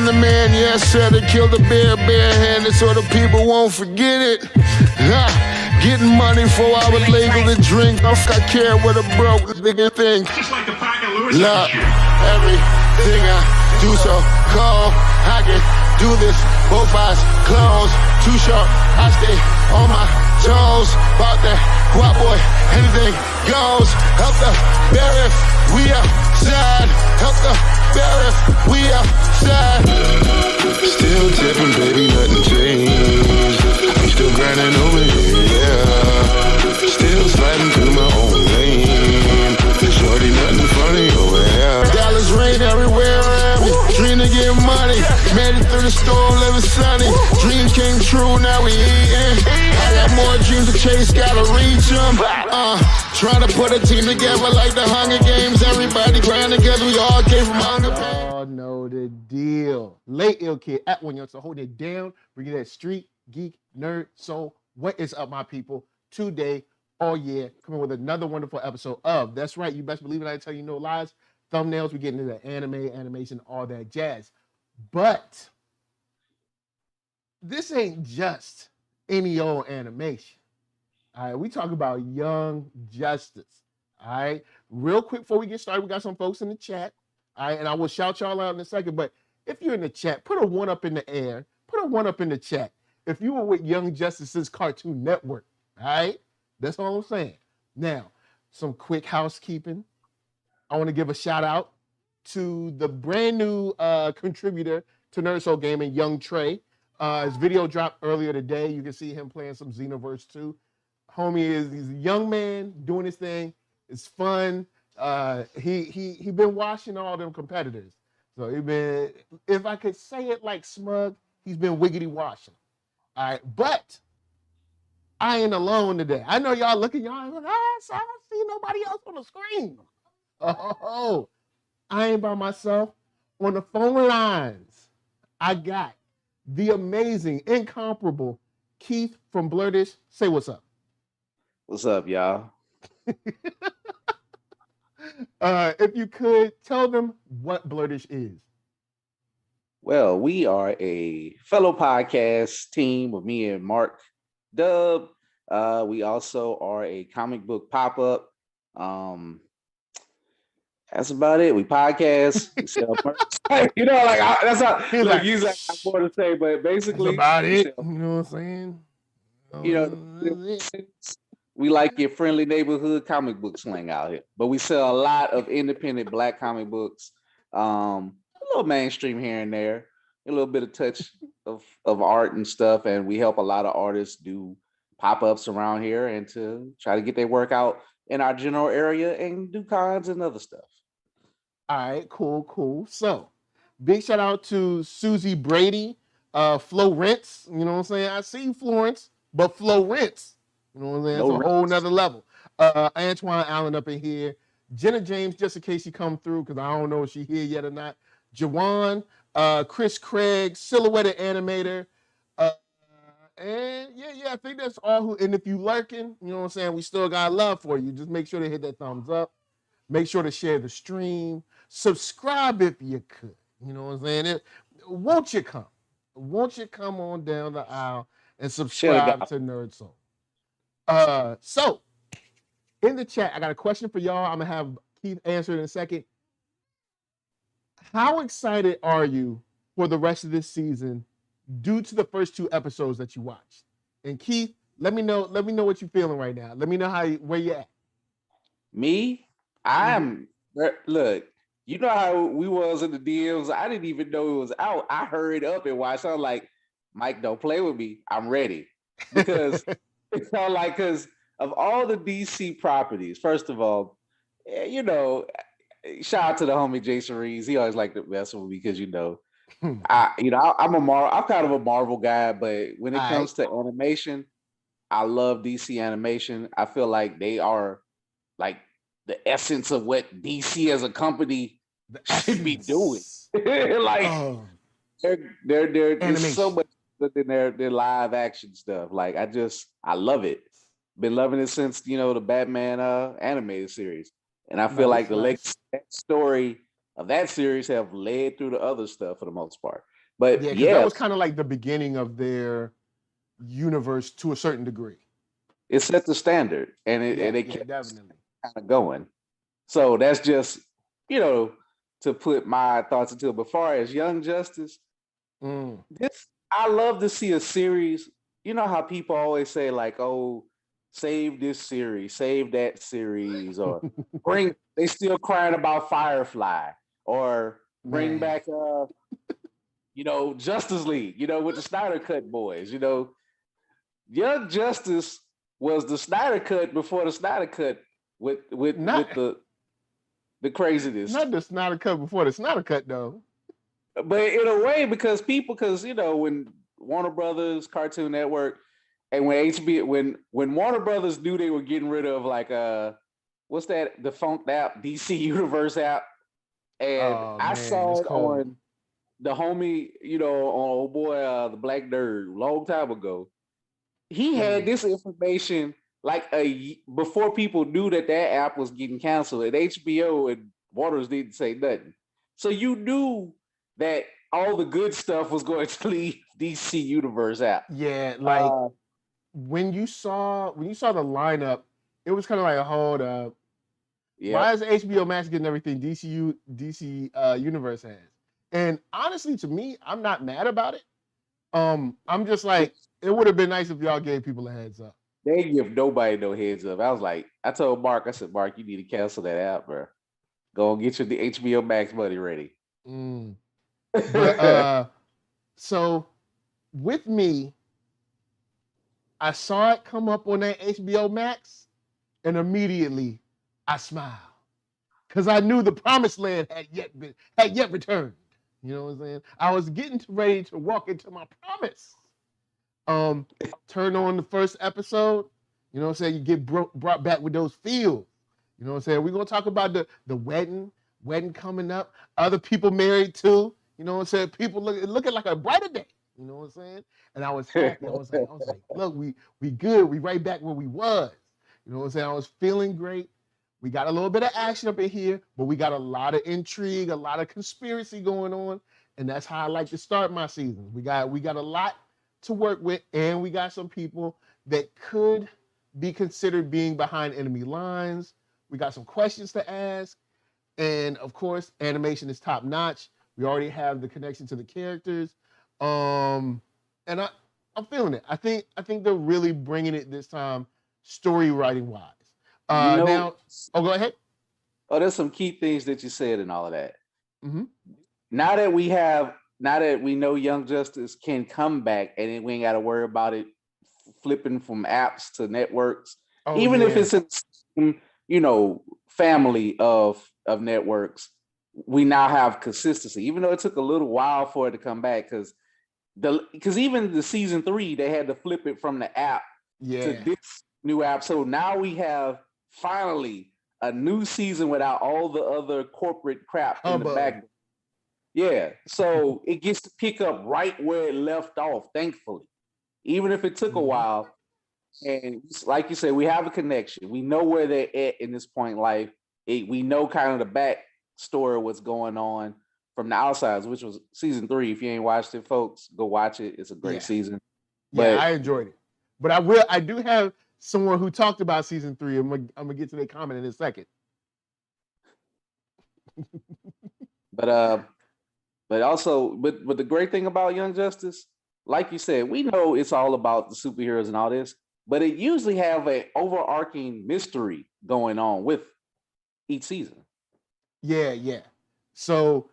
I'm the man, yes sir, to kill the bear barehanded so the people won't forget it. Getting money for I was legal to drink. I care what a broke nigga think. Just like the pack of Lewis. Look, everything I do so cold. I can do this, both eyes closed. Too short, I stay on my toes. About that guap boy, anything goes. Help the bear if we outside. Help the bear if we outside. Still tipping, baby, nothing changed. I'm still grinding over here, yeah. Still sliding through my own lane. Shorty, nothing funny over here. Dallas rain everywhere around me. Dream to get money. Made it through the storm, living sunny. Dream came true, now we eating. I got more dreams to chase, gotta reach them. Trying to put a team together like the Hunger Games. Everybody grinding together, we all came from hunger pain. Oh, know the deal. Late Ill Kid at OneYoungsta, hold it down. Bringing that street, geek, nerd, soul. What is up, my people? Today, all year, coming with another wonderful episode of, that's right, you best believe it, I tell you no lies, thumbnails. We get into the anime, animation, all that jazz. But this ain't just any old animation. All right, we talk about Young Justice. All right, real quick before we get started, we got some folks in the chat. All right, and I will shout y'all out in a second. But if you're in the chat, put a one up in the air. Put a one up in the chat if you were with Young Justice's Cartoon Network. All right, that's all I'm saying. Now, some quick housekeeping. I want to give a shout out to the brand new contributor to NERDSoul Gaming, Young Trey. His video dropped earlier today. You can see him playing some Xenoverse 2. Homie he's a young man doing his thing. It's fun. He been washing all them competitors. So he been, if I could say it like Smug, he's been wiggity washing. All right, but I ain't alone today. I know y'all looking, y'all like, I don't see nobody else on the screen. Oh, I ain't by myself. On the phone lines, I got the amazing, incomparable Keith from Blerdish. Say what's up. What's up, y'all? If you could tell them what Blerdish is. Well, we are a fellow podcast team with me and Mark Dub. We also are a comic book pop-up. That's about it. We podcast. We sell merch. You know, like that's how. Like, usually I have more to say, but basically, that's about it. You know what I'm saying? You know, we like your friendly neighborhood comic book slang out here, but we sell a lot of independent Black comic books. A little mainstream here and there, a little bit of touch of art and stuff, and we help a lot of artists do pop-ups around here and to try to get their work out in our general area and do cons and other stuff. All right, cool. So, big shout out to Susie Brady, Florence. You know what I'm saying? I see you, Florence, but Florence. You know what I'm saying? It's a whole nother level. Antoine Allen up in here. Jenna James, just in case she come through, because I don't know if she here yet or not. Jawan, Chris Craig, Silhouetted Animator. And yeah, I think that's all who, and if you lurking, you know what I'm saying, we still got love for you. Just make sure to hit that thumbs up. Make sure to share the stream. Subscribe if you could. You know what I'm saying? Won't you come? Won't you come on down the aisle and subscribe to NERDSoul? So, in the chat, I got a question for y'all. I'm going to have Keith answer it in a second. How excited are you for the rest of this season due to the first 2 episodes that you watched? And Keith, let me know what you're feeling right now. Let me know where you're at. Me? Look, you know how we was in the DMs. I didn't even know it was out. I hurried up and watched. I'm like, Mike, don't play with me. I'm ready. Because it's all like, because of all the DC properties, first of all, you know, shout out to the homie Jason Reeves. He always liked to mess with me because, you know, I'm kind of a Marvel guy, but when it comes to animation, I love DC animation. I feel like they are like the essence of what DC as a company should be doing. Like there's so much in their live action stuff. Like I love it. Been loving it since, you know, the Batman animated series. And I feel like the story of that series have led through the other stuff for the most part. But Yeah, because that was kind of like the beginning of their universe to a certain degree. it set the standard, and it kept definitely kind of going. So that's just, to put my thoughts into it. But far as Young Justice, this I love to see a series. You know how people always say like, "Oh, save this series, save that series," or they still crying about Firefly, or bring back Justice League, with the Snyder Cut boys. Young Justice was the Snyder Cut before the Snyder Cut with the craziness. Not the Snyder Cut before the Snyder Cut though. But in a way, because when Warner Brothers, Cartoon Network, and when HBO, when Warner Brothers knew they were getting rid of like what's that defunct app, DC Universe app, and I saw it on the homie, on old boy, the Black Nerd, long time ago. He had this information like before people knew that app was getting canceled, and HBO and Warner's didn't say nothing. So you knew that all the good stuff was going to leave DC Universe out. Yeah, like when you saw the lineup, it was kind of like, hold up. Yep. Why is HBO Max getting everything DC Universe has? And honestly, to me, I'm not mad about it. I'm just like, it would have been nice if y'all gave people a heads up. They give nobody no heads up. I told Mark, I said, Mark, you need to cancel that app, bro. Go and get your the HBO Max money ready. But, so with me, I saw it come up on that HBO Max, and immediately I smiled because I knew the promised land had yet returned. You know what I'm saying? I was getting ready to walk into my promise. Turn on the first episode. You know what I'm saying? You get brought back with those feels. You know what I'm saying? We're gonna talk about the wedding coming up. Other people married too. You know what I'm saying? People looking like a brighter day. You know what I'm saying? And I was happy. I was like, look, we good. We right back where we was. You know what I'm saying? I was feeling great. We got a little bit of action up in here, but we got a lot of intrigue, a lot of conspiracy going on, and that's how I like to start my season. We got a lot to work with, and we got some people that could be considered being behind enemy lines. We got some questions to ask, and of course, animation is top notch. We already have the connection to the characters, and I'm feeling it. I think they're really bringing it this time, story writing wise. Now, go ahead. Oh, there's some key things that you said and all of that. Mm-hmm. Now that we know Young Justice can come back, and then we ain't got to worry about it flipping from apps to networks, if it's in, family of networks, we now have consistency. Even though it took a little while for it to come back, because even the season 3 they had to flip it from the app to this new app. So now we have finally a new season without all the other corporate crap in the back. Yeah, so it gets to pick up right where it left off, thankfully. Even if it took a while. And like you said, we have a connection. We know where they're at in this point in life. We know kind of the back story, what's going on from the outsides, which was season 3. If you ain't watched it, folks, go watch it. It's a great season. But I enjoyed it. But I do have someone who talked about season 3. I'm gonna get to their comment in a second. But the great thing about Young Justice, like you said, we know it's all about the superheroes and all this, but it usually have an overarching mystery going on with each season. Yeah. So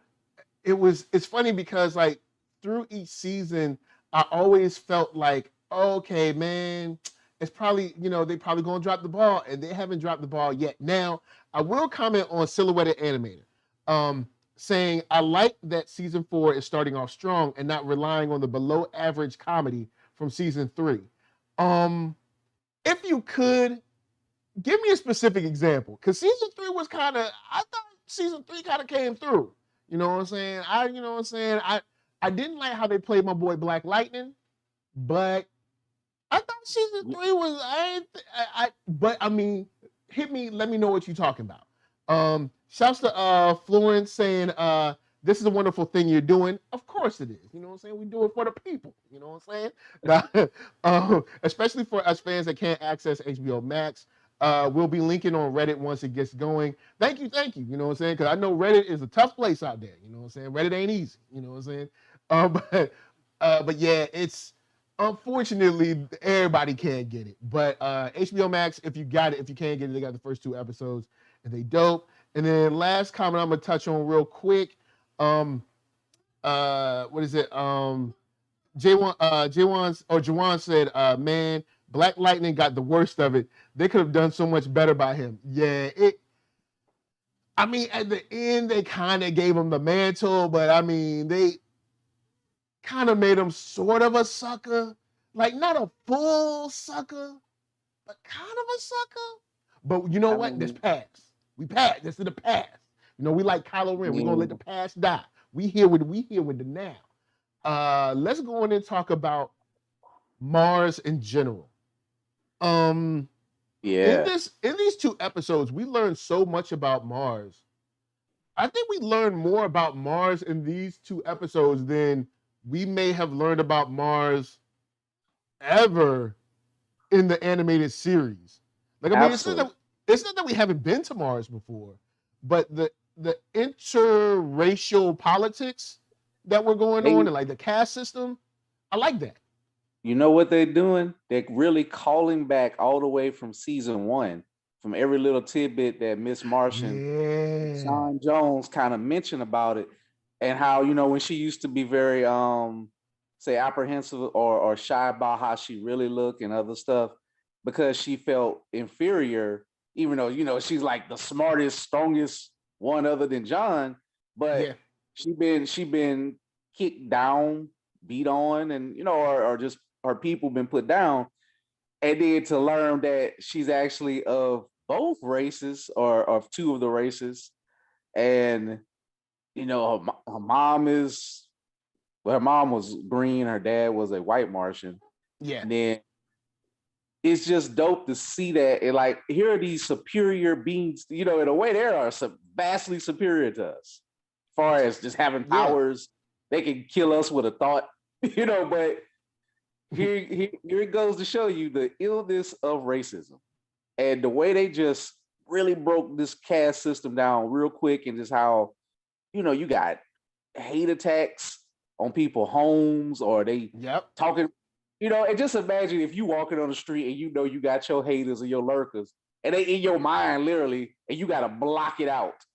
it's funny because like through each season, I always felt like, okay, man, it's probably, they probably gonna drop the ball, and they haven't dropped the ball yet. Now, I will comment on Silhouetted Animator, saying I like that season 4 is starting off strong and not relying on the below average comedy from season 3. If you could give me a specific example, because season 3 was I thought season 3 kind of came through. You know what I'm saying? I didn't like how they played my boy Black Lightning, but I thought season 3 was but I mean, hit me, let me know what you're talking about. Shouts to Florence saying this is a wonderful thing you're doing. Of course it is. You know what I'm saying? We do it for the people. You know what I'm saying? Now, especially for us fans that can't access HBO Max. We'll be linking on Reddit once it gets going. Thank you. You know what I'm saying? Because I know Reddit is a tough place out there. You know what I'm saying? Reddit ain't easy. You know what I'm saying? But yeah, it's unfortunately everybody can't get it. But HBO Max, if you got it, if you can't get it, they got the first 2 episodes and they dope. And then last comment I'm gonna touch on real quick. What is it? Jawan said, man, Black Lightning got the worst of it. They could have done so much better by him. Yeah, I mean, at the end, they kind of gave him the mantle, but I mean, they kind of made him sort of a sucker. Like, not a full sucker, but kind of a sucker. But you know what? This past. We passed. This is the past. You know, we like Kylo Ren. We're gonna let the past die. We here with the now. Let's go on and talk about Mars in general. In these 2 episodes, we learned so much about Mars. I think we learned more about Mars in these 2 episodes than we may have learned about Mars ever in the animated series. Like, I mean, it's not that we haven't been to Mars before, but the interracial politics that were going on and like the caste system, I like that. You know what they're doing? They're really calling back all the way from season 1, from every little tidbit that Miss Martian, Sean Jones kind of mentioned about it, and how, you know, when she used to be very say apprehensive or shy about how she really looked and other stuff, because she felt inferior, even though, you know, she's like the smartest, strongest one other than John, but she been kicked down, beat on, and, you know, or just her people been put down. And then to learn that she's actually of both races, or of 2 of the races, and, you know, her mom was green, her dad was a white Martian. Yeah. And then it's just dope to see that. And like, here are these superior beings, you know, in a way they are vastly superior to us, as far as just having powers. They can kill us with a thought, you know, but here it goes to show you the illness of racism and the way they just really broke this caste system down real quick, and just how, you know, you got hate attacks on people's homes, or they talking, you know, and just imagine if you walking on the street and you know you got your haters or your lurkers, and they in your mind literally, and you got to block it out.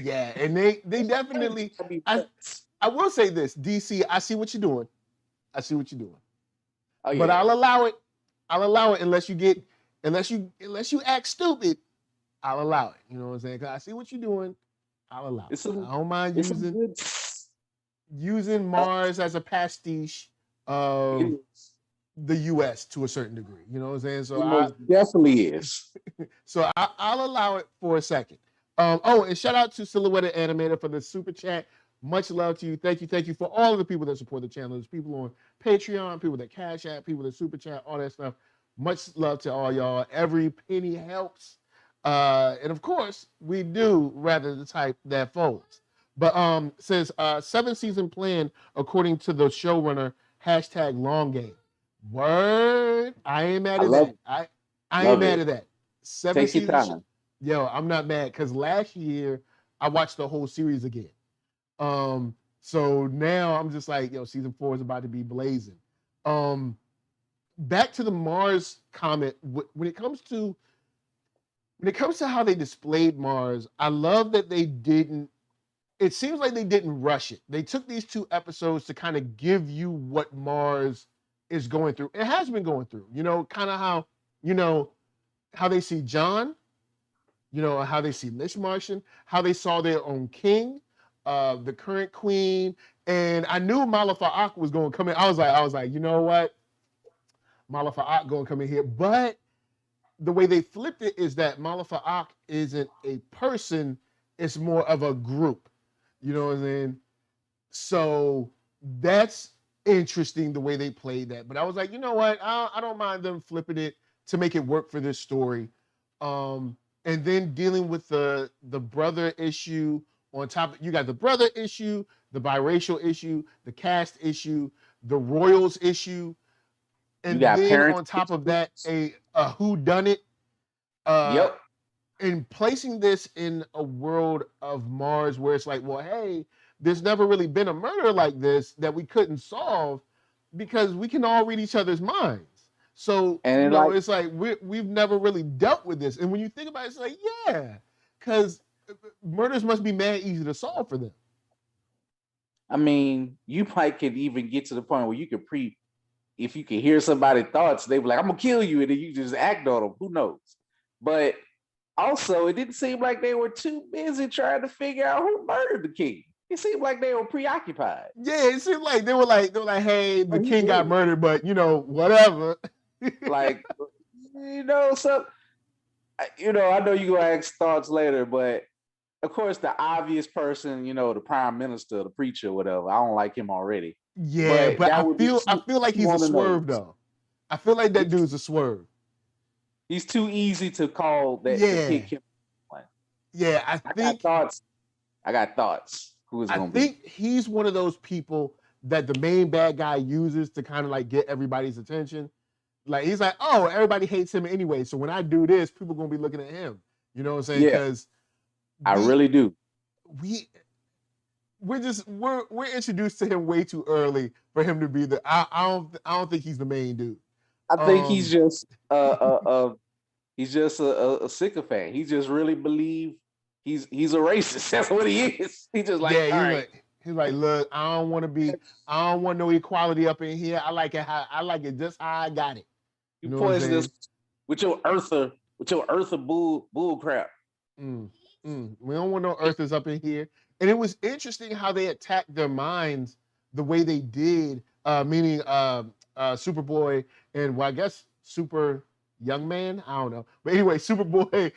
Yeah, and they definitely. I will say this, DC. I see what you're doing. Oh, yeah. But I'll allow it unless you act stupid. I'll allow it. You know what I'm saying? Because I see what you're doing. I'll allow it. I don't mind using Mars as a pastiche of the US to a certain degree. You know what I'm saying? So it most definitely is. So I'll allow it for a second. And shout out to Silhouette Animator for the super chat. Much love to you. Thank you for all of the people that support the channel. There's people on Patreon, people that Cash App, people that super chat, all that stuff. Much love to all y'all. Every penny helps. And of course, we do rather the type that folds. But says 7-season plan according to the showrunner, #long game. Word. I ain't mad at that. I ain't mad at that. 7 seasons. Take your time. Yo, I'm not mad because last year I watched the whole series again. So now I'm just like, yo, season 4 is about to be blazing. Back to the Mars comment. When it comes to how they displayed Mars, I love that they didn't. It seems like they didn't rush it. They took these 2 episodes to kind of give you what Mars is going through. It has been going through. You know, kind of how, you know, how they see John. You know, how they see Miss Martian, how they saw their own king, the current queen, and I knew Malafa'ak was going to come in. I was like, you know what, Malafa'ak going to come in here. But the way they flipped it is that Malafa'ak isn't a person; it's more of a group. You know what I'm saying? So that's interesting the way they played that. But I was like, you know what, I don't mind them flipping it to make it work for this story. And then dealing with the brother issue On top, you got the brother issue, the biracial issue, the caste issue, the royals issue, You and got then parents. on top of that, a whodunit. Yep. And placing this in a world of Mars where it's like, well, hey, there's never really been a murder like this that we couldn't solve because we can all read each other's minds. So, And you know, like, it's like we've never really dealt with this. And when you think about it, it's like, yeah, because murders must be mad easy to solve for them. I mean, you might could even get to the point where you could if you can hear somebody's thoughts, they be like, I'm gonna kill you, and then you just act on them. Who knows? But also, it didn't seem like they were too busy trying to figure out who murdered the king. It seemed like they were preoccupied. Yeah, it seemed like they were like, hey, the king got murdered, but you know, whatever. Like, you know, so you know, I know you gonna ask thoughts later, but of course, the obvious person, you know, the prime minister, the preacher, whatever. I don't like him already. Yeah, but I feel like he's a swerve though. I feel like that dude's a swerve. He's too easy to call that. Yeah. To pick him. Yeah, I got thoughts. I got thoughts. Who is going to be? I think he's one of those people that the main bad guy uses to kind of like get everybody's attention. Like he's like, oh, everybody hates him anyway. So when I do this, people are gonna be looking at him. You know what I'm saying? Because I really do. We're introduced to him way too early for him to be the. I don't think he's the main dude. I think he's just a sycophant. He just really believe he's a racist. That's what he is. He just like, he's like, look, I don't want no equality up in here. I like it just how I got it. You poison this with your earther bull crap. We don't want no earthers up in here. And it was interesting how they attacked their minds the way they did, meaning Superboy and, well, I guess Super Young Man, I don't know. But anyway, Superboy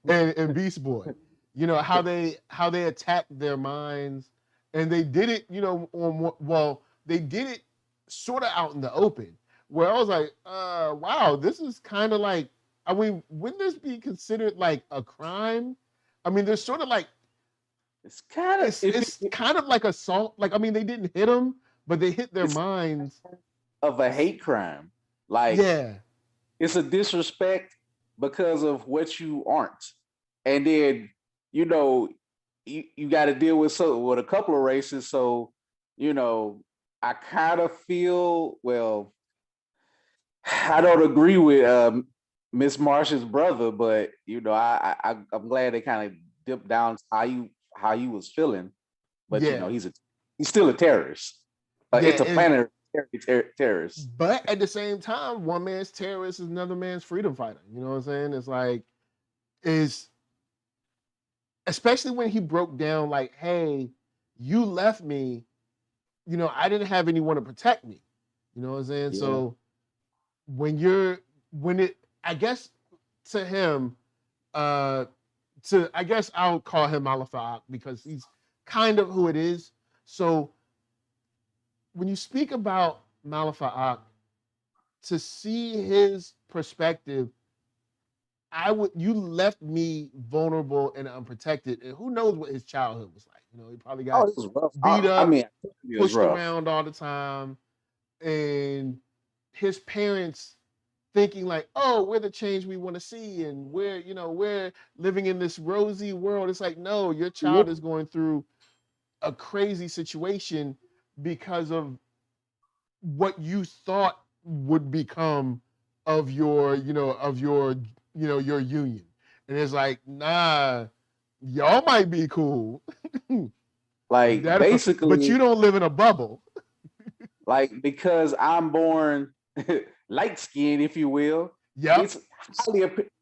and Beast Boy. You know, how they attacked their minds. And they did it, you know, they did it sort of out in the open. Where I was like, wow, this is kind of like, I mean, wouldn't this be considered like a crime? I mean, there's sort of like, it's kind of like assault. Like, I mean, they didn't hit them, but they hit their minds. Of a hate crime. Like, yeah, it's a disrespect because of what you aren't. And then, you know, you got to deal with a couple of races. So, you know, I kind of feel, well, I don't agree with Miss Marsh's brother, but you know, I'm glad they kind of dipped down how you was feeling. But you know, he's still a terrorist. It's a planetary terrorist. But at the same time, one man's terrorist is another man's freedom fighter. You know what I'm saying? It's like, especially when he broke down like, hey, you left me, you know, I didn't have anyone to protect me. You know what I'm saying? Yeah. So I guess to him, I guess I'll call him Malafat because he's kind of who it is. So when you speak about Malafat, to see his perspective, you left me vulnerable and unprotected, and who knows what his childhood was like. You know, he probably got beat up, pushed around all the time, and his parents thinking like, oh, we're the change we want to see, and we're living in this rosy world. It's like, no, your child is going through a crazy situation because of what you thought would become of your union. And it's like, nah, y'all might be cool. Like basically, but you don't live in a bubble. Like, because I'm born light skinned, if you will. Yeah, it's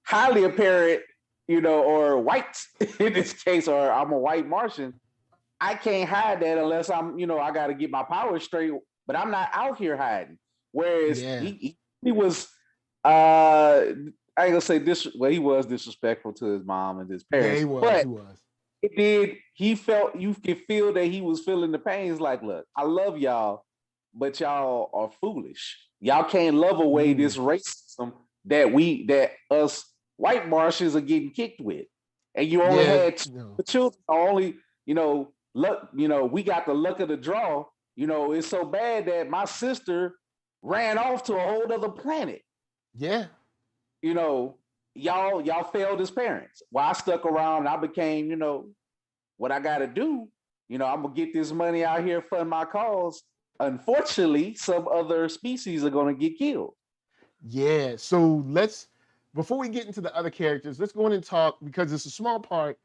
highly apparent, you know, or white in this case, or I'm a white Martian. I can't hide that unless I'm, you know, I got to get my power straight. But I'm not out here hiding. Whereas he was, I ain't gonna say this. Well, he was disrespectful to his mom and his parents. Yeah, he was. But he was. It did. He felt, you could feel that he was feeling the pains. Like, look, I love y'all, but y'all are foolish. Y'all can't love away this racism that us white Martians are getting kicked with. and you only had no. two children, only, luck, we got the luck of the draw. It's so bad that my sister ran off to a whole other planet. Yeah. Y'all failed as parents. Well, I stuck around and I became, what I gotta do. I'm gonna get this money out here, fund my cause. Unfortunately, some other species are gonna get killed. Yeah. So before we get into the other characters, let's go in and talk, because it's a small part.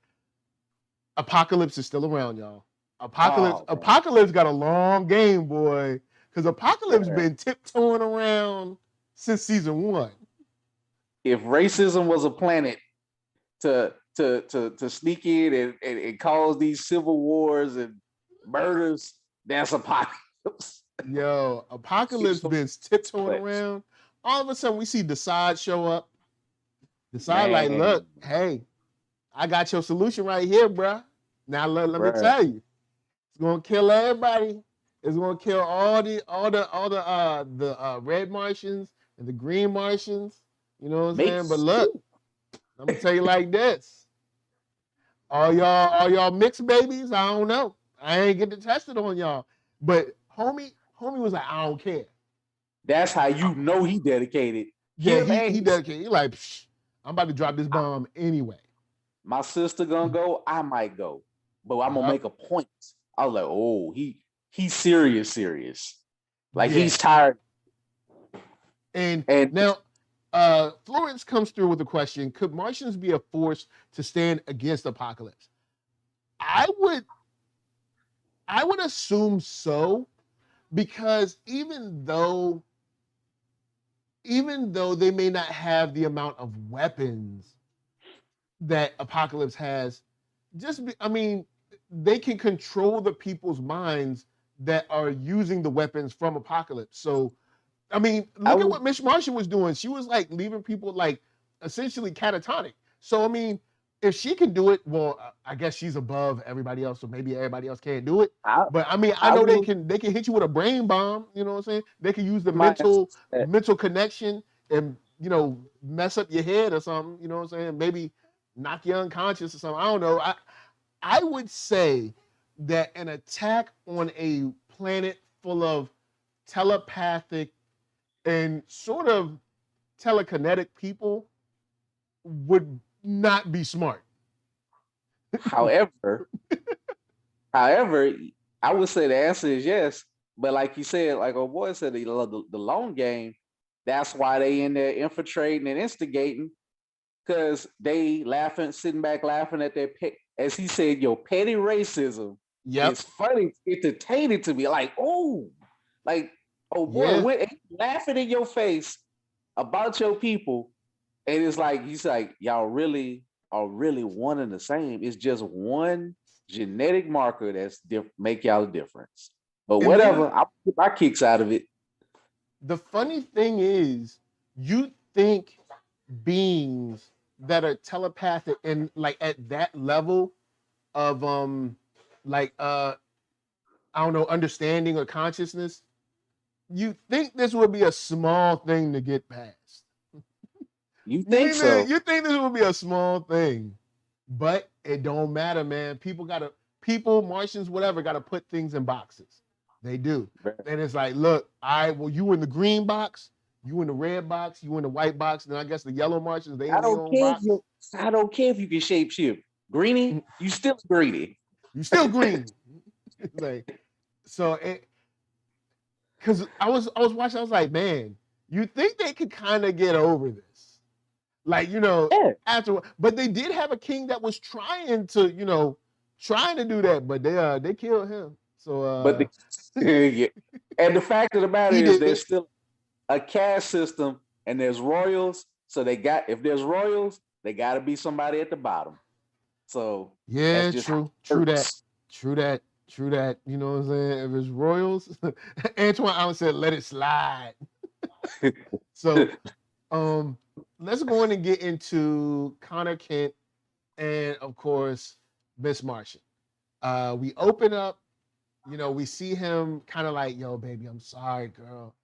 Apocalypse is still around, y'all. Apocalypse got a long game, boy. Because Apocalypse been tiptoeing around since season 1. If racism was a planet to sneak in and cause these civil wars and murders, that's Apocalypse. Yo, Apocalypse been tiptoeing around. All of a sudden, we see Decide show up. Decide, like, look, hey, I got your solution right here, bruh. Now let me tell you, it's gonna kill everybody. It's gonna kill all the red Martians and the green Martians. You know what I'm saying? But look, I'm gonna tell you like this: all y'all mixed babies, I don't know. I ain't get to test it on y'all. But homie was like, I don't care. That's how you know he dedicated. Yeah, he dedicated. He like, I'm about to drop this bomb anyway. My sister gonna go, I might go, but I'm gonna make a point. I was like, oh, he's serious. Like, he's tired. And now, Florence comes through with a question: could Martians be a force to stand against Apocalypse? I would assume so, because even though they may not have the amount of weapons that Apocalypse has, they can control the people's minds that are using the weapons from Apocalypse. So, look at what Miss Martian was doing. She was like leaving people like essentially catatonic. So, if she can do it, well, I guess she's above everybody else, so maybe everybody else can't do it. But I know they can hit you with a brain bomb. You know what I'm saying? They can use the mental connection and mess up your head or something. You know what I'm saying? Maybe knock you unconscious or something. I don't know. I would say that an attack on a planet full of telepathic and sort of telekinetic people would not be smart. However, I would say the answer is yes. But like you said, like old boy said, the long game. That's why they in there infiltrating and instigating, because they sitting back laughing at their as he said, your petty racism. It's funny, entertaining to me. Like, oh boy, laughing in your face about your people. And it's like, he's like, y'all really are really one and the same. It's just one genetic marker that's make y'all a difference. But whatever, I'll get my kicks out of it. The funny thing is, you think beings that are telepathic and like at that level of I don't know, understanding or consciousness, you think this would be a small thing to get past. You think so? You think this would be a small thing, but it don't matter, man. People, Martians, whatever, got to put things in boxes. They do. And it's like, look, you in the green box, you in the red box, you in the white box, and I guess the yellow Martians, they in their own box. I don't care if you can shapeshift. Greenie, you still greenie. You still green. Because I was watching, I was like, man, you think they could kind of get over this? After, but they did have a king that was trying to do that, but they killed him. So, and the fact of the matter is, there's still a caste system, and there's royals. So if there's royals, they got to be somebody at the bottom. So yeah, true that. You know what I'm saying? If it's royals, Antoine Allen said, "Let it slide." So, let's go in and get into Connor Kent and, of course, Miss Martian. We open up, we see him kind of like, yo, baby, I'm sorry, girl.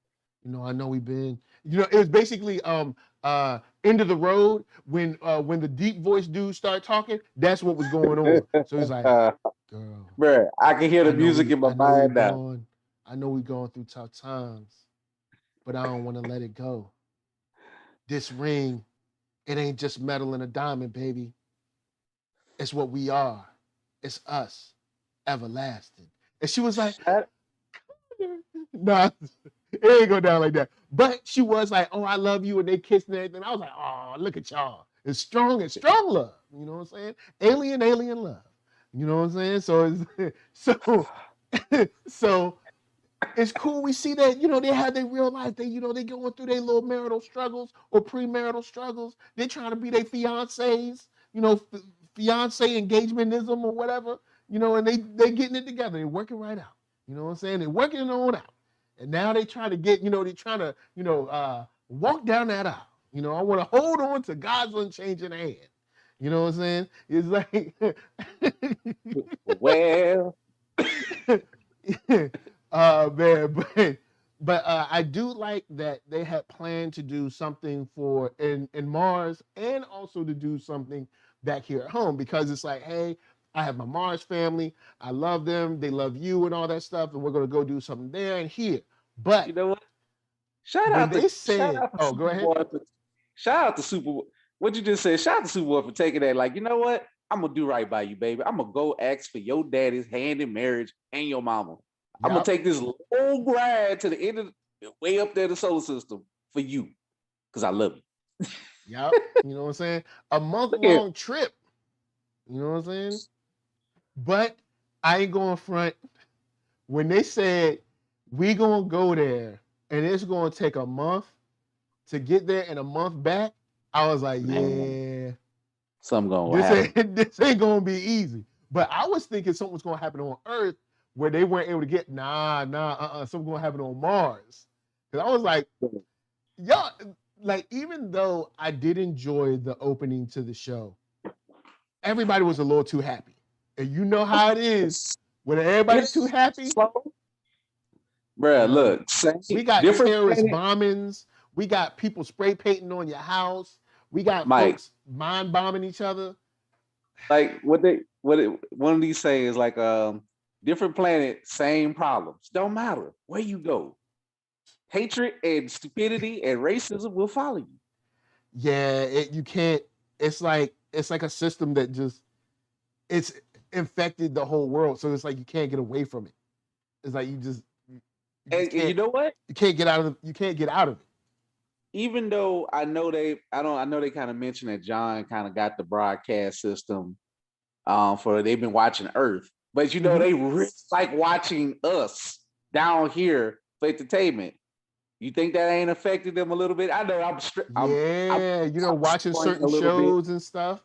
I know we've been, it was basically end of the road when the deep voice dudes start talking. That's what was going on. So he's like, girl, Bruh, I can hear the music in my mind now. I know we're going through tough times, but I don't want to let it go. This ring, it ain't just metal and a diamond, baby. It's what we are. It's us, everlasting. And she was like, nah, it ain't go down like that. But she was like, oh, I love you, and they kissed and everything. I was like, oh, look at y'all. It's strong and strong love. You know what I'm saying? Alien love. You know what I'm saying? So it's cool. We see that, they have their real life. They going through their little marital struggles or premarital struggles. They're trying to be their fiancés, fiancé engagementism or whatever, and they getting it together. They're working right out. You know what I'm saying? They're working it on out. And now they try to get, they're trying to, walk down that aisle. I want to hold on to God's unchanging hand. You know what I'm saying? It's like, well, man, but I do like that they had planned to do something for in Mars and also to do something back here at home, because it's like, hey, I have my Mars family. I love them. They love you and all that stuff. And we're going to go do something there and here. But you know what? Shout out to Super. What you just said? Shout out to Superboy for taking that. Like, you know what? I'm gonna do right by you, baby. I'm gonna go ask for your daddy's hand in marriage and your mama. Yep. I'm gonna take this long ride to the end of way up there the solar system for you, because I love you. Yep. You know what I'm saying? A month-long trip. You know what I'm saying? But I ain't going front. When they said we gonna go there and it's gonna take a month to get there and a month back, I was like, yeah, something gonna happen. This ain't gonna be easy. But I was thinking something was gonna happen on Earth where they weren't able to get something gonna happen on Mars. Because I was like, y'all, like, even though I did enjoy the opening to the show, everybody was a little too happy. And you know how it is when everybody's too happy. Bruh, look, we got terrorist bombings. We got people spray painting on your house. We got folks mind bombing each other. Like one of these say is like different planet, same problems. Don't matter where you go. Hatred and stupidity and racism will follow you. Yeah, you can't. It's like a system that just it's infected the whole world. So it's like you can't get away from it. It's like you just and you know what? You can't get out of it. Even though I know they kind of mentioned that John kind of got the broadcast system for they've been watching Earth, but they really like watching us down here for entertainment. You think that ain't affected them a little bit? I know I'm watching certain shows and stuff.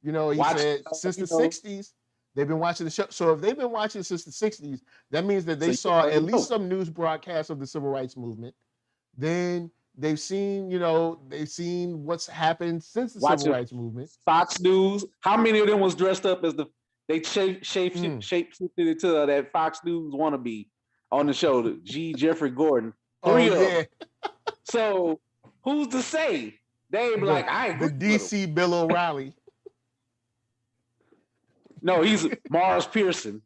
He said since the 60s, they've been watching the show. So if they've been watching since the 60s, that means that they saw at least some news broadcasts of the civil rights movement. Then they've seen what's happened since the civil rights movement. Fox News. How many of them was dressed up as they shaped into that Fox News wannabe on the show, the G. Jeffrey Gordon. Yeah. So who's to say? They be like, I agree. The DC Bill O'Reilly. No, he's Mars Pearson.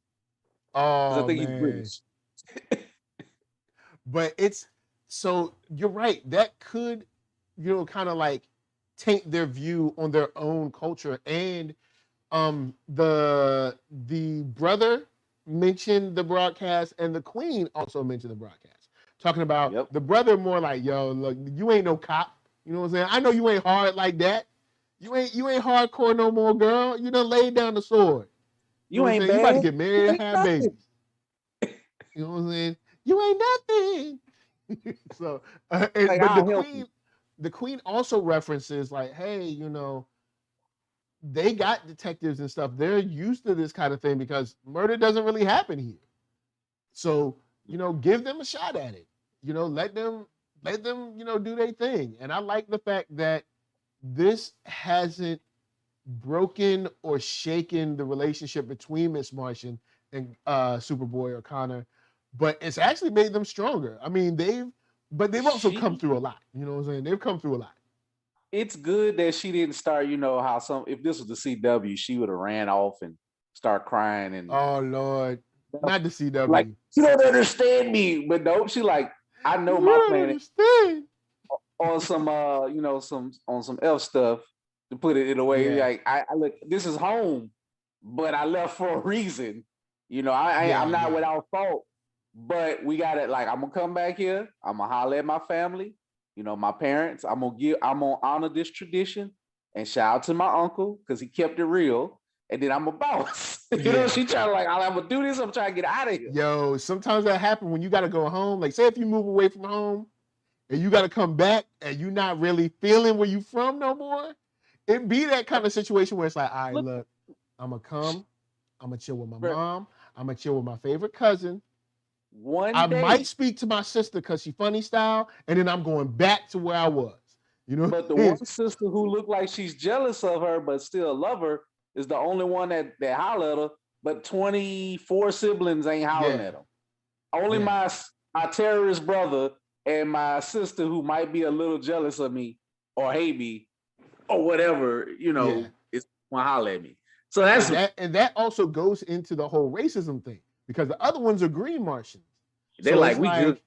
Oh, I think he's British. But so you're right. That could, kind of like taint their view on their own culture. And the brother mentioned the broadcast, and the queen also mentioned the broadcast. Talking about the brother more like, yo, look, you ain't no cop. You know what I'm saying? I know you ain't hard like that. You ain't hardcore no more, girl. You done laid down the sword. You ain't bad. You about to get married and have babies. You know what I'm saying? You ain't nothing. So, but the queen also references like, hey, they got detectives and stuff. They're used to this kind of thing because murder doesn't really happen here. So, give them a shot at it. Let them, do their thing. And I like the fact that this hasn't broken or shaken the relationship between Miss Martian and Superboy or Connor, but it's actually made them stronger. I mean, they've But they've also come through a lot. You know what I'm saying? They've come through a lot. It's good that she didn't start, how if this was the CW, she would have ran off and start crying and oh Lord. Not the CW. Like, you don't understand me. But nope, she like, I know my planet understand. on some on some F stuff, to put it in a way. Yeah. Like I look, this is home, but I left for a reason. I'm not without fault. But we got it. Like, I'm gonna come back here. I'm gonna holler at my family. My parents. I'm gonna honor this tradition and shout out to my uncle because he kept it real. And then I'm a boss. She trying to like, I'm gonna do this. I'm trying to get out of here. Yo, sometimes that happens when you gotta go home. Like, say if you move away from home and you gotta come back and you're not really feeling where you from no more. It be that kind of situation where it's like, all right, look, I'm gonna come. I'm gonna chill with my mom. I'm gonna chill with my favorite cousin. I might speak to my sister because she funny style, and then I'm going back to where I was. But the one sister who looked like she's jealous of her but still love her is the only one that holler at her. But 24 siblings ain't hollering at them. Only my terrorist brother and my sister, who might be a little jealous of me or hate me or whatever, is want to holler at me. So and that also goes into the whole racism thing. Because the other ones are green Martians. They're so like, we good.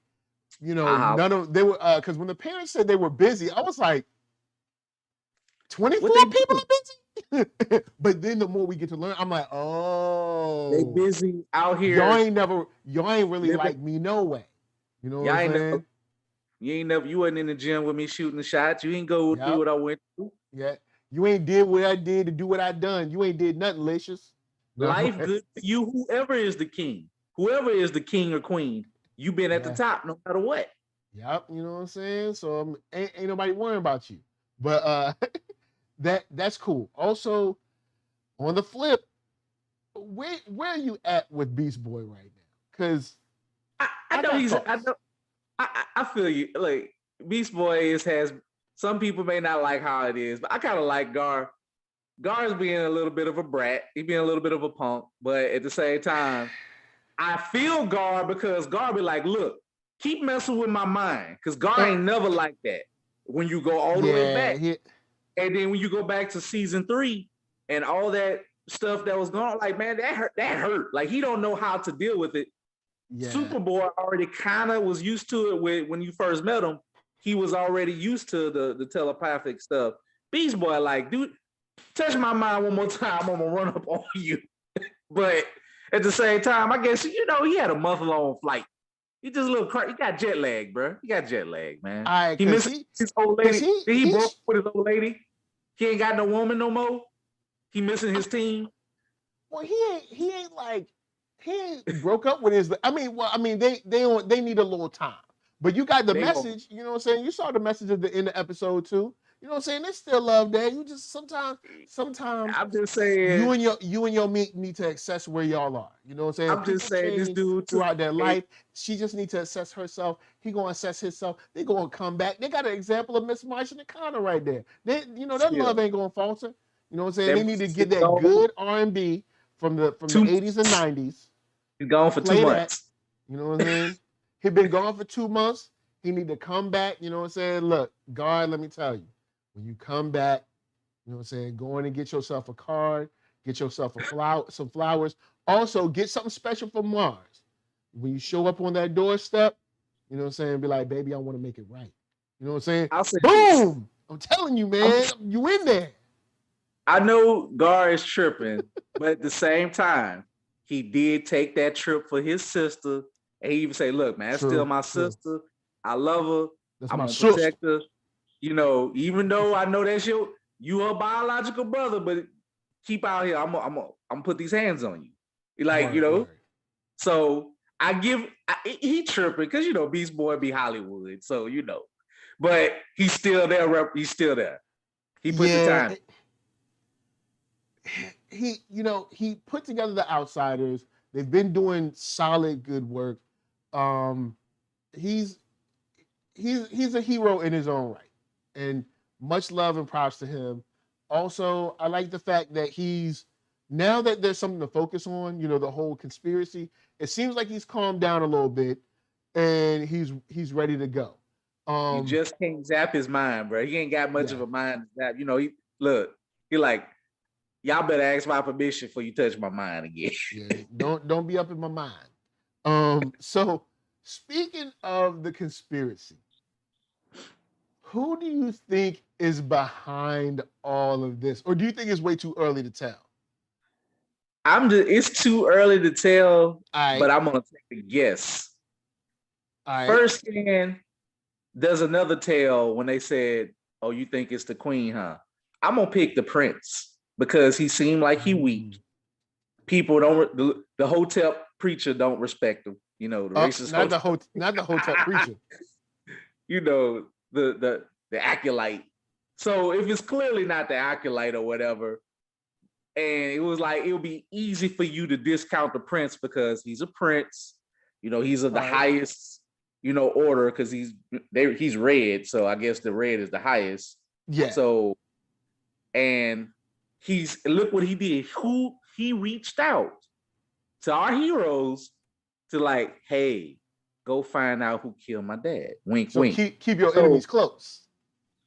None of they were because when the parents said they were busy, I was like, 24 people are busy. But then the more we get to learn, I'm like, oh, they busy out here. Y'all ain't really like me no way. You know what I'm saying? You wasn't in the gym with me shooting the shots. You ain't go through what I went through. Yeah. You ain't did what I did to do what I done. You ain't did nothing, Licious. Life good for you, whoever is the king or queen, you've been at the top no matter what. Yep, you know what I'm saying? So ain't nobody worrying about you. But that's cool. Also, on the flip, where are you at with Beast Boy right now? Because I feel you. Like, Beast Boy has some people may not like how it is, but I kind of like Gar. Gar's being a little bit of a brat. He being a little bit of a punk, but at the same time, I feel Gar because Gar be like, look, keep messing with my mind. Because Gar ain't never like that when you go all the way back. And then when you go back to season 3 and all that stuff that was going on, like, man, that hurt. Like, he don't know how to deal with it. Yeah. Superboy already kind of was used to it when you first met him. He was already used to the telepathic stuff. Beast Boy, like, dude, touch my mind one more time, I'm gonna run up on you. But at the same time, I guess, he had a month-long flight. He just a little crazy. He got jet lag, bro. He got jet lag, man. Right, he missed his old lady. He broke with his old lady. He ain't got no woman no more. He missing his team. Well, he ain't broke up with his. They need a little time. But you got the message, you know what I'm saying? You saw the message at the end of episode 2. You know what I'm saying? There's still love there. You just sometimes I'm just saying you and your mate need to assess where y'all are. You know what I'm saying? I'm just saying this dude throughout their life, she just needs to assess herself. He gonna assess himself. They gonna come back. They got an example of Miss Martian and Connor right there. That love ain't gonna falter. You know what I'm saying? They need to get that good R&B from the 80s and 90s. He's gone for 2 months. You know what I'm saying? He been gone for 2 months. He need to come back. You know what I'm saying? Look, God, let me tell you. When you come back, you know what I'm saying, go in and get yourself a card, get yourself some flowers. Also, get something special for Mars. When you show up on that doorstep, you know what I'm saying, be like, baby, I want to make it right. You know what I'm saying? Boom! I'm telling you, man, you in there. I know Gar is tripping, but at the same time, he did take that trip for his sister. And he even say, look, man, that's still my sister. I love her. I'm going to protect her. Even though I know that's you her biological brother, but keep out here. I'm gonna put these hands on you. Like, right. So he tripping because Beast Boy be Hollywood, so but he's still there. He's still there. He put the time. He put together the Outsiders. They've been doing solid, good work. He's a hero in his own right. And much love and props to him. Also, I like the fact that now that there's something to focus on, the whole conspiracy, it seems like he's calmed down a little bit and he's ready to go. You just can't zap his mind, bro. He ain't got much of a mind to zap. You know, he like, y'all better ask my permission before you touch my mind again. Yeah, don't be up in my mind. So speaking of the conspiracy, who do you think is behind all of this? Or do you think it's way too early to tell? It's too early to tell, right. But I'm gonna take a guess. Right. First scan, there's another tell when they said, "Oh, you think it's the queen, huh?" I'm gonna pick the prince because he seemed like he weak. People don't. The hotel preacher don't respect him. You know, the racist. Not the hotel preacher. You know, the acolyte. So if it's clearly not the acolyte or whatever, and it was like it would be easy for you to discount the prince because he's a prince. You know, he's of the highest, order because he's red. So I guess the red is the highest. Yeah. So, and look what he did. He reached out to our heroes to like, hey, go find out who killed my dad. Wink, wink. Keep your enemies close.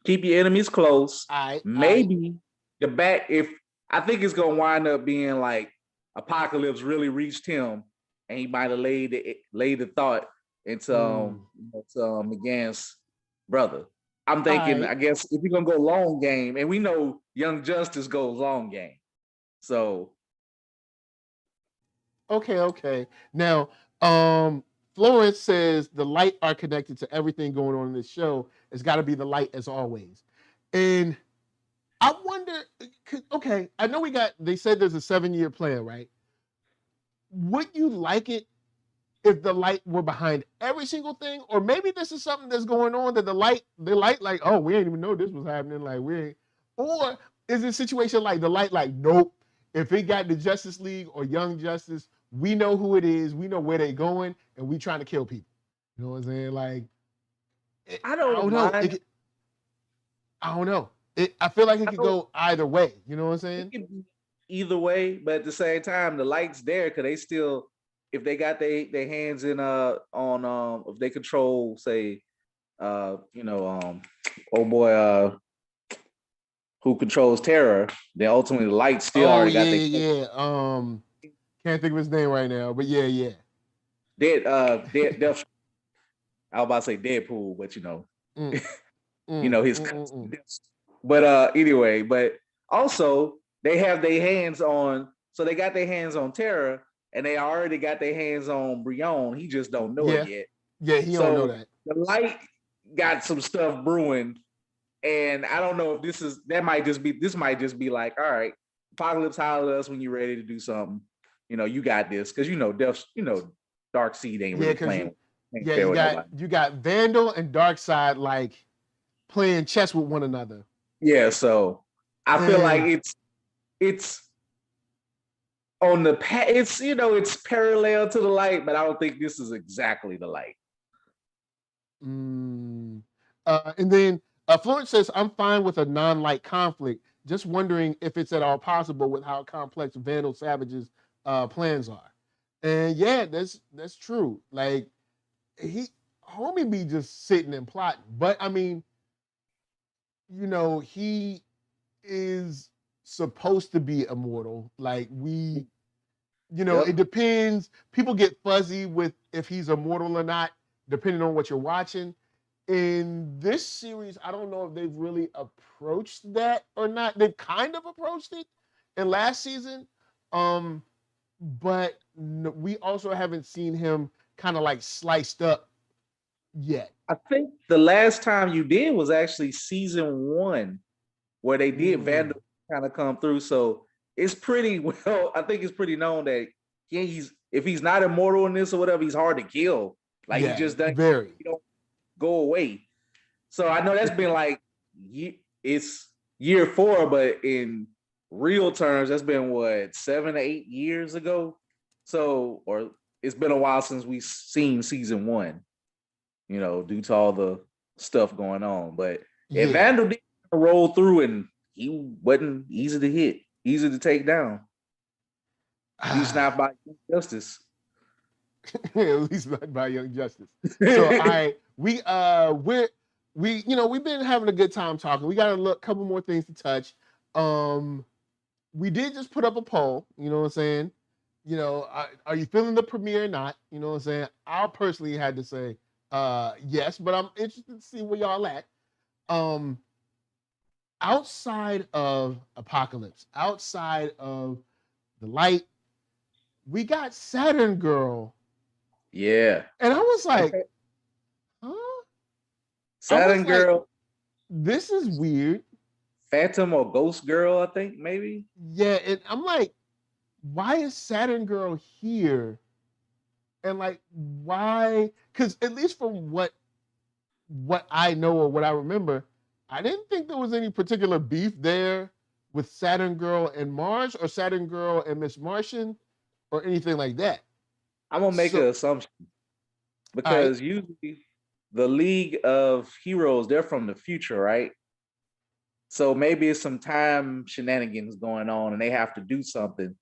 Keep your enemies close. Maybe if I think it's gonna wind up being like Apocalypse really reached him, and he might have laid the thought into McGann's brother. I'm thinking, I guess if you're gonna go long game, and we know Young Justice goes long game, so okay. Now, Florence says the light are connected to everything going on in this show. It's got to be the light as always, and I wonder. Okay, I know they said there's a 7-year plan, right? Would you like it if the light were behind every single thing, or maybe this is something that's going on that the light like, oh, we ain't even know this was happening, like or is it a situation like the light like, nope, if it got the Justice League or Young Justice, we know who it is, we know where they're going, and we trying to kill people. You know what I'm saying? Like, I don't know. I don't know. I feel like it could go either way. You know what I'm saying? It could be either way, but at the same time, the light's there because they still, if they got their hands in on if they control, say, who controls Terror, then ultimately the light still already got their can't think of his name right now, but yeah. Dead I was about to say Deadpool, but his But anyway, but also they have their hands on, so they got their hands on Terra, and they already got their hands on Brion. He just don't know it yet. Yeah, he don't know that. The light got some stuff brewing, and I don't know if this might just be like, all right, Apocalypse, holler at us when you're ready to do something. You got this, because Darkseid ain't really playing. You got Vandal and Darkseid like playing chess with one another. Yeah, so I feel like it's on the it's parallel to the light, but I don't think this is exactly the light. And then Florence says, I'm fine with a non-light conflict. Just wondering if it's at all possible with how complex Vandal Savage's plans are. And yeah, that's true. Like, homie be just sitting and plotting. But I mean, he is supposed to be immortal. Like it depends. People get fuzzy with if he's immortal or not, depending on what you're watching. In this series, I don't know if they've really approached that or not. They've kind of approached it in last season. But we also haven't seen him kind of like sliced up yet. I think the last time you did was actually season 1, where they did Vandal kind of come through. So it's pretty well. I think it's pretty known that if he's not immortal in this or whatever, he's hard to kill. Like he just doesn't. He don't go away. So I know that's been like it's year 4, but in real terms, that's been what 7 to 8 years ago. So or it's been a while since we've seen season 1. Due to all the stuff going on. But if Vandal did roll through and he wasn't easy to hit, easy to take down. At least not by Young Justice. At least not by Young Justice. So all right, we're we've been having a good time talking. We got a couple more things to touch. We did just put up a poll. You know what I'm saying? Are you feeling the premiere or not? You know what I'm saying? I personally had to say yes, but I'm interested to see where y'all at. Outside of Apocalypse, outside of The Light, we got Saturn Girl. Yeah. And I was like, huh? Saturn Girl. Like, this is weird. Phantom or Ghost Girl, I think, maybe. Yeah, and I'm like, why is Saturn Girl here? And like, why? Because at least from what I know or what I remember, I didn't think there was any particular beef there with Saturn Girl and Mars, or Saturn Girl and Miss Martian, or anything like that. I'm gonna make an assumption, because usually the League of Heroes, they're from the future, right? So maybe it's some time shenanigans going on and they have to do something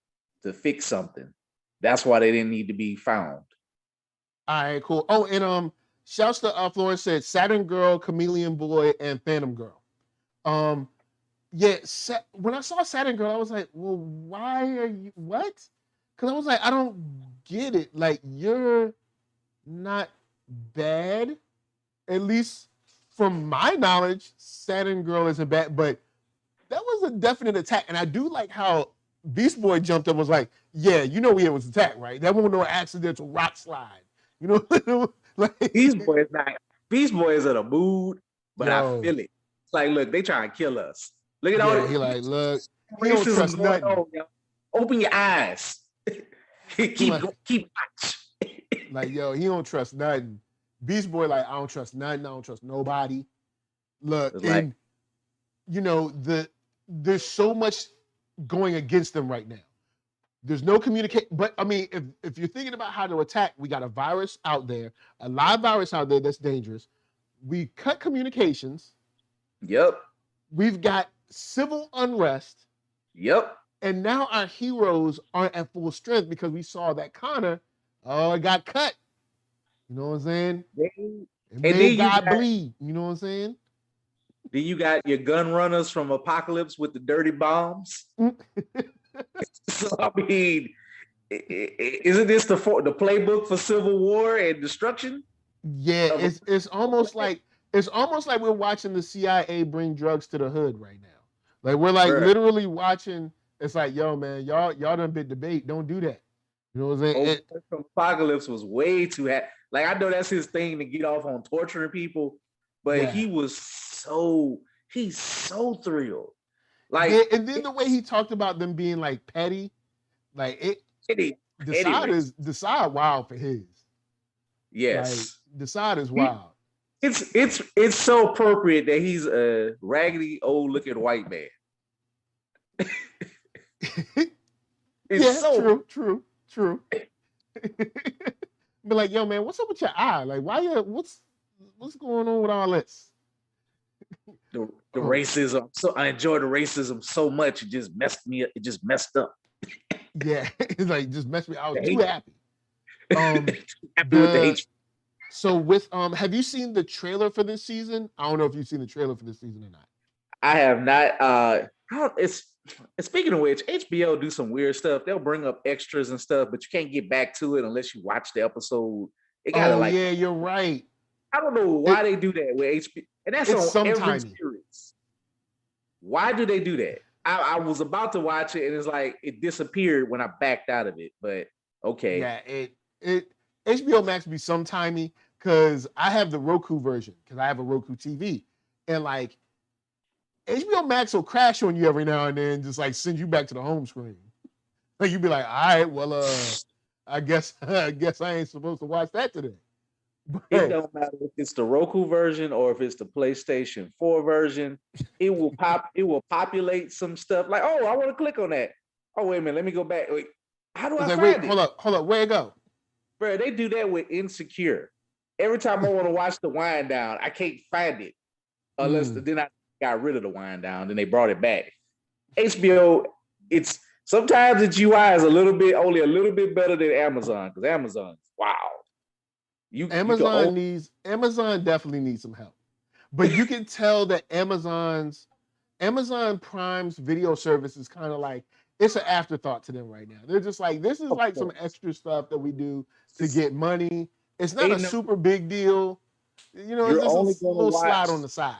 to fix something. That's why they didn't need to be found. All right, cool. Oh, and shouts to Florence said Saturn Girl, Chameleon Boy, and Phantom Girl. Yeah, when I saw Saturn Girl, I was like, well, why are you, what? Because I was like, I don't get it. Like, you're not bad. At least from my knowledge, Saturn Girl isn't bad, but that was a definite attack. And I do like how Beast Boy jumped up and was like, yeah, we it was attack, right? That wasn't no accidental rock slide. Like, Beast Boy is in a mood, but I feel it. It's like, look, they trying to kill us. Look at all that. He like, look, he don't trust nothing. Open your eyes. keep watch. Like, yo, he don't trust nothing. Beast Boy, like, I don't trust nothing. I don't trust nobody. Look, it's and there's so much going against them right now. There's no communication. But I mean, if you're thinking about how to attack, we got a virus out there, a live virus out there that's dangerous. We cut communications. Yep. We've got civil unrest. Yep. And now our heroes aren't at full strength because we saw that Connor, it got cut. You know what I'm saying? It made God bleed. You know what I'm saying? Then you got your gun runners from Apocalypse with the dirty bombs. So I mean, isn't this the playbook for civil war and destruction? Yeah, it's almost like we're watching the CIA bring drugs to the hood right now. Like, we're like literally watching. It's like, yo, man, y'all done bit debate. Don't do that. You know what I'm saying? Apocalypse was way too happy. Like, I know that's his thing to get off on torturing people, but he's so thrilled. Like, and then the way he talked about them being like petty, like Decide wild for his. Yes, like, Decide is wild. It's so appropriate that he's a raggedy old looking white man. True. Be like, yo, man, what's up with your eye? Like, why what's going on with all this? The racism. So I enjoy the racism so much, it just messed me up. It just messed up. Yeah, it's like, just messed me. I was too happy. Happy with the hate. So with have you seen the trailer for this season? I don't know if you've seen the trailer for this season or not. I have not. It's speaking of which, HBO do some weird stuff. They'll bring up extras and stuff, but you can't get back to it unless you watch the episode. It gotta yeah, you're right. I don't know why they do that with HBO, and that's on every series. Why do they do that? I was about to watch it, and it's like it disappeared when I backed out of it. But okay, yeah, it HBO Max be sometimey because I have the Roku version because I have a Roku TV, and like HBO Max will crash on you every now and then, just like send you back to the home screen. Like, you'd be like, all right, well, I guess I ain't supposed to watch that today. But it don't matter if it's the Roku version or if it's the PlayStation 4 version. It will populate some stuff. Like, oh, I want to click on that. Oh, wait a minute, let me go back. Wait, how do I find it? Hold up, where it go? Bro, they do that with Insecure. Every time I want to watch the wind down, I can't find it unless then I got rid of the wind down, then they brought it back. HBO, sometimes its UI is only a little bit better than Amazon, because Amazon, wow. Amazon definitely needs some help. But you can tell that Amazon Prime's video service is kind of like it's an afterthought to them right now. They're just like, this is like some extra stuff that we do to get money. It's not a super big deal. You know, it's just a little slide on the side.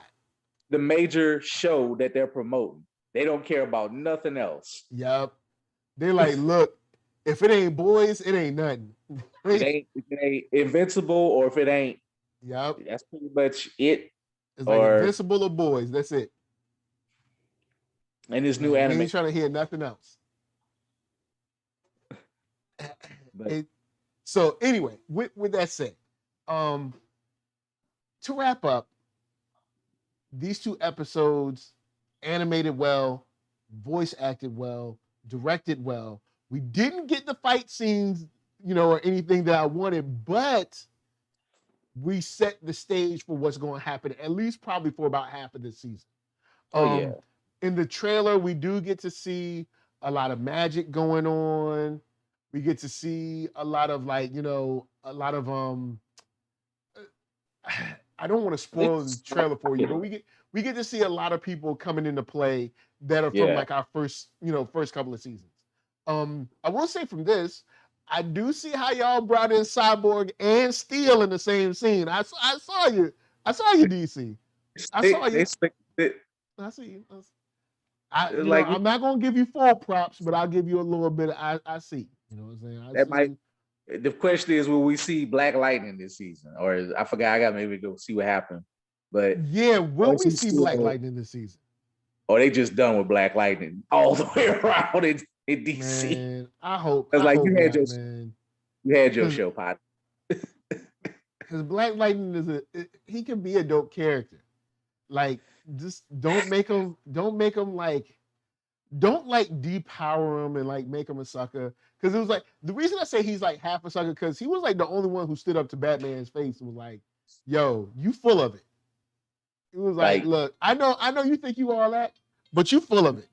The major show that they're promoting. They don't care about nothing else. Yep. They're like, look, if it ain't boys, it ain't nothing. If it ain't Invincible, or if it ain't, yep, that's pretty much it. It's like Invincible or boys. That's it. And this new anime. Ain't trying to hear nothing else. So anyway, with that said, to wrap up, these 2 episodes animated well, voice acted well, directed well. We didn't get the fight scenes, or anything that I wanted, but we set the stage for what's going to happen, at least probably for about half of this season. In the trailer, we do get to see a lot of magic going on. We get to see a lot of I don't want to spoil the trailer for you, but we get to see a lot of people coming into play that are from like our first couple of seasons. I will say from this, I do see how y'all brought in Cyborg and Steel in the same scene. I saw you, DC. I saw you. I see you. I'm not gonna give you full props, but I'll give you a little bit. I see. You know what I'm saying? The question is, will we see Black Lightning this season? Or I forgot. I got maybe go see what happened. But yeah, will we see Black Lightning this season? Or they just done with Black Lightning all the way around in DC? Man, I hope. Because like you had your show, pot. Because Black Lightning he can be a dope character. Like, just don't make him like, don't like depower him and like make him a sucker. Because it was like, the reason I say he's like half a sucker, because he was like the only one who stood up to Batman's face and was like, yo, you full of it. It was like, look, I know you think you all that, but you full of it.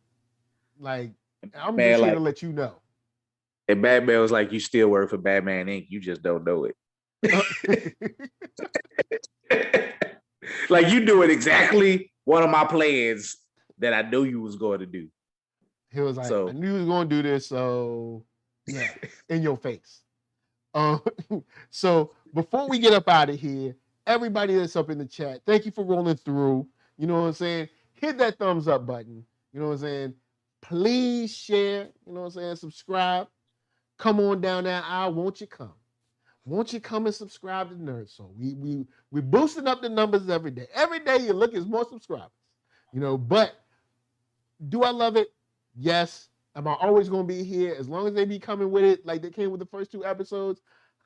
Like, I'm just here to let you know. And Batman was like, you still work for Batman Inc. You just don't know it. Like, you doing exactly one of my plans that I knew you was going to do. He was like, I knew you was going to do this, so yeah, in your face. So before we get up out of here, everybody that's up in the chat, thank you for rolling through. You know what I'm saying? Hit that thumbs up button. You know what I'm saying? Please share. You know what I'm saying? Subscribe. Come on down that aisle. Won't you come? Won't you come and subscribe to NERDSoul? We're boosting up the numbers every day. Every day you look, it's more subscribers. But do I love it? Yes. Am I always going to be here? As long as they be coming with it like they came with the first 2 episodes,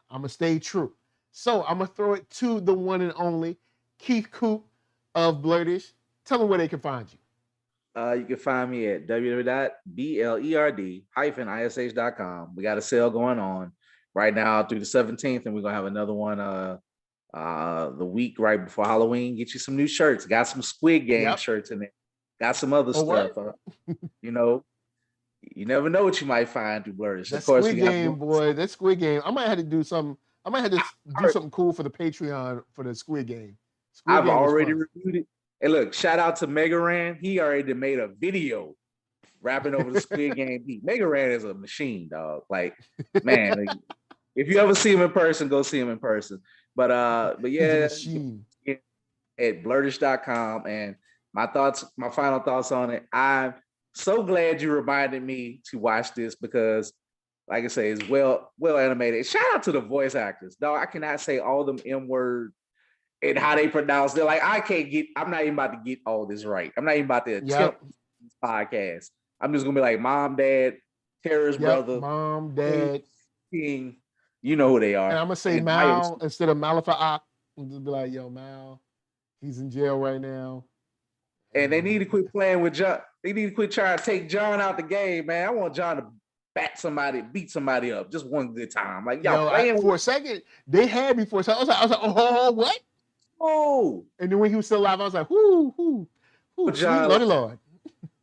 I'm going to stay true. So I'm going to throw it to the one and only Keith Coop of Blerdish. Tell them where they can find you. You can find me at www.blerd-ish.com. We got a sale going on right now through the 17th, and we're going to have another one the week right before Halloween. Get you some new shirts. Got some Squid Game shirts in there. Got some other stuff. You never know what you might find through Blerdish. That Squid Game, boy. That Squid Game. I might have to do something. I might have to do something cool for the Patreon for the Squid Game. I've already reviewed it. And look, shout out to Mega Ran. He already made a video rapping over the Squid Game beat. Mega Ran is a machine, dog. Like, man, if you ever see him in person, go see him in person. But yeah, at blerdish.com. And my final thoughts on it. I'm so glad you reminded me to watch this because, like I say, it's well animated. Shout out to the voice actors, dog. I cannot say all them M-word and how they pronounce. They're like, I'm not even about to get all this right. I'm not even about to attempt this podcast. I'm just gonna be like mom, dad, Tara's brother, mom, dad, King. You know who they are. And I'm gonna say Mal instead of Malifaux. I'm just be like, yo, Mal, he's in jail right now. And they need to quit playing with John. They need to quit trying to take John out the game, man. I want John to beat somebody up just one good time. Like, y'all playing for a second, they had me for a second. I was like, oh, what? Oh. And then when he was still alive, I was like, whoo, John, sweet Lord.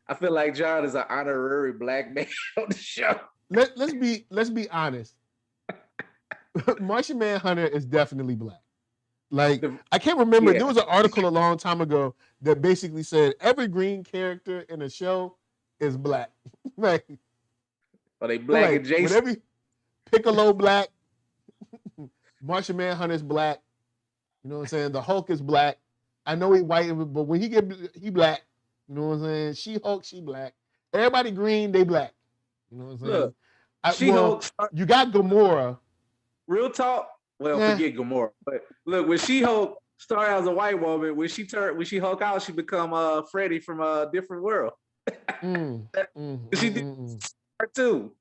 I feel like John is an honorary black man on the show. Let's be honest. Martian Manhunter is definitely black. Like, I can't remember. There was an article a long time ago that basically said every green character in a show is black. Like, are they black like, adjacent? Piccolo black, Martian Manhunter's black. You know what I'm saying? The Hulk is black. I know he white, but when he black. You know what I'm saying? She-Hulk, she black. Everybody green, they black. You know what I'm saying? Look, She-Hulk. You got Gamora. Real talk. Well, forget Gamora, but look, when She-Hulk started as a white woman, when she Hulk out, she become Freddy from a different world. She did part two.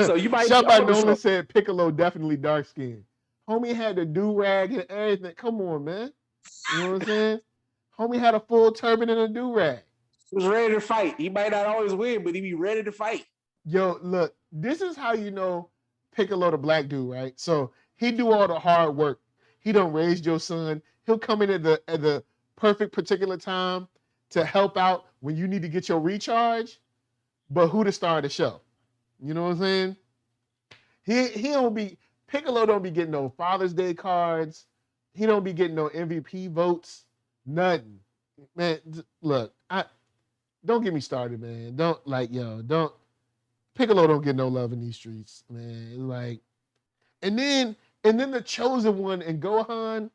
So you might. Shot by Nolan said Piccolo definitely dark skinned. Homie had the do-rag and everything. Come on, man. You know what I'm saying? Homie had a full turban and a do-rag. He was ready to fight. He might not always win, but he be ready to fight. Yo, look, this is how you know Piccolo the black dude, right? So he do all the hard work. He done raised your son. He'll come in at the perfect particular time to help out when you need to get your recharge. But who the star of the show? You know what I'm saying? Piccolo don't be getting no Father's Day cards. He don't be getting no MVP votes. Nothing. Man, look, don't get me started, man. Piccolo don't get no love in these streets, man. Like, and then the chosen one and Gohan,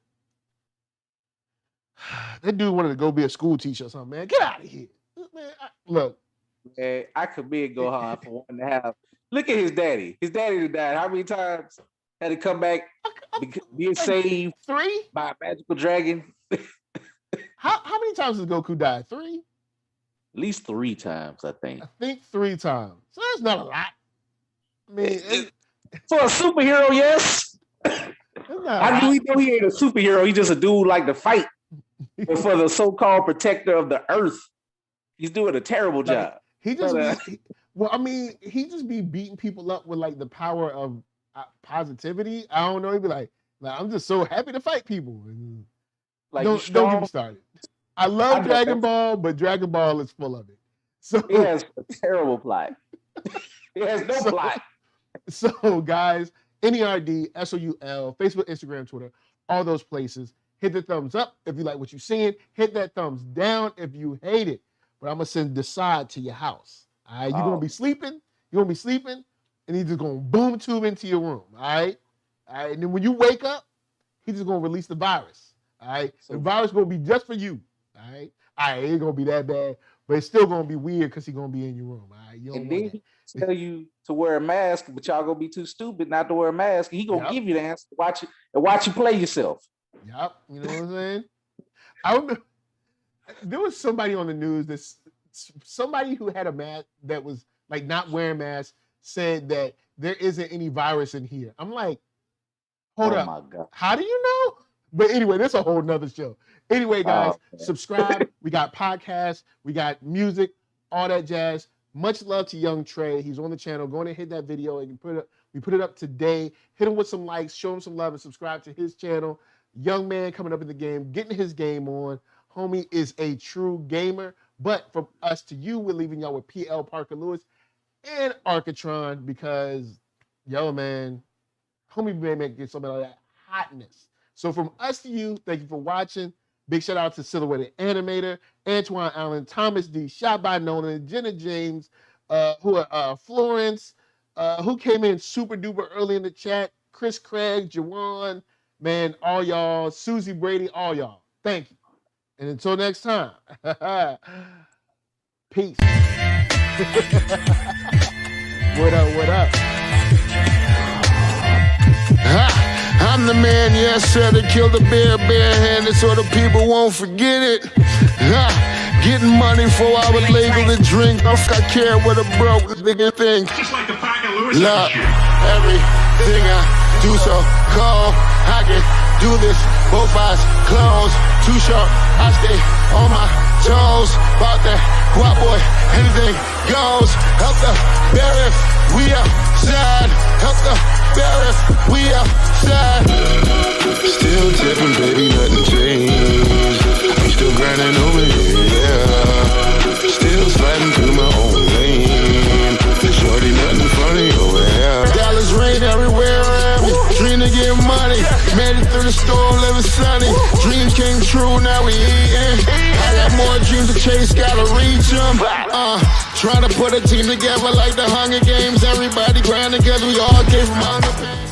that dude wanted to go be a school teacher or something, man. Get out of here. Man, look. Man, I commend Gohan for wanting to have. Look at his daddy. His daddy died. How many times had to come back, being saved 3 by a magical dragon? How many times has Goku died? 3? At least 3 times, I think. I think 3 times. So that's not a lot. I mean, for a superhero, yes. I know he ain't a superhero. He's just a dude like to fight. But for the so-called protector of the earth, he's doing a terrible job. He just he just be beating people up with like the power of positivity. I don't know. He'd be like I'm just so happy to fight people. Like, don't get me started. I love Dragon Ball, but Dragon Ball is full of it. So it has a terrible plot. It has no plot. So guys, NERDSoul, Facebook, Instagram, Twitter, all those places. Hit the thumbs up if you like what you're seeing. Hit that thumbs down if you hate it. But I'm gonna send Decide to your house. All right, you're gonna be sleeping. And he's just gonna boom tube into your room. All right, and then when you wake up, he's just gonna release the virus. All right, the virus gonna be just for you. All right, it ain't gonna be that bad, but it's still gonna be weird because he's gonna be in your room. All right, and then he tell you to wear a mask, but y'all gonna be too stupid not to wear a mask. He gonna give you the answer. Watch you play yourself. Yep, you know what I'm saying. I remember there was somebody on the news somebody who had a mask that was like not wearing masks said that there isn't any virus in here. I'm like, hold up. My God. How do you know? But anyway, that's a whole nother show. Anyway, guys, subscribe. We got podcasts, we got music, all that jazz. Much love to young Trey. He's on the channel. Go and hit that video and we put it up today. Hit him with some likes, show him some love, and subscribe to his channel. Young man coming up in the game, getting his game on. Homie is a true gamer. But from us to you, we're leaving y'all with PL Parker Lewis and Arcatron because, yo, man, homie may get some of that hotness. So from us to you, thank you for watching. Big shout out to Silhouetted Animator, Antoine Allen, Thomas D, Shot by Nolan, Jenna James, Florence, who came in super duper early in the chat, Chris Craig, Jawan, man, all y'all, Susie Brady, all y'all. Thank you. And until next time, peace. What up? I'm the man, yes sir, that killed the bear barehanded so the people won't forget it. Getting money for our legal to drink. I care what a broke nigga think. Just like the Parker Lewis. Look, everything I do so cold. I can do this, both eyes closed. Too short, I stay on my toes. About that guap boy, anything goes. Help the bear if we outside. Help the bear if we outside. Still tipping, baby, nothing changed. I'm still grinding over here, yeah. Still sliding through my own lane. Shorty, nothing funny over here. Dallas rain everywhere around me. Dream to get money. Made it through the storm, living sunny. Dreams came true, now we eating. I got more dreams to chase, gotta reach them. Trying to put a team together like the Hunger Games. Everybody grinding cause we all came from hunger pain.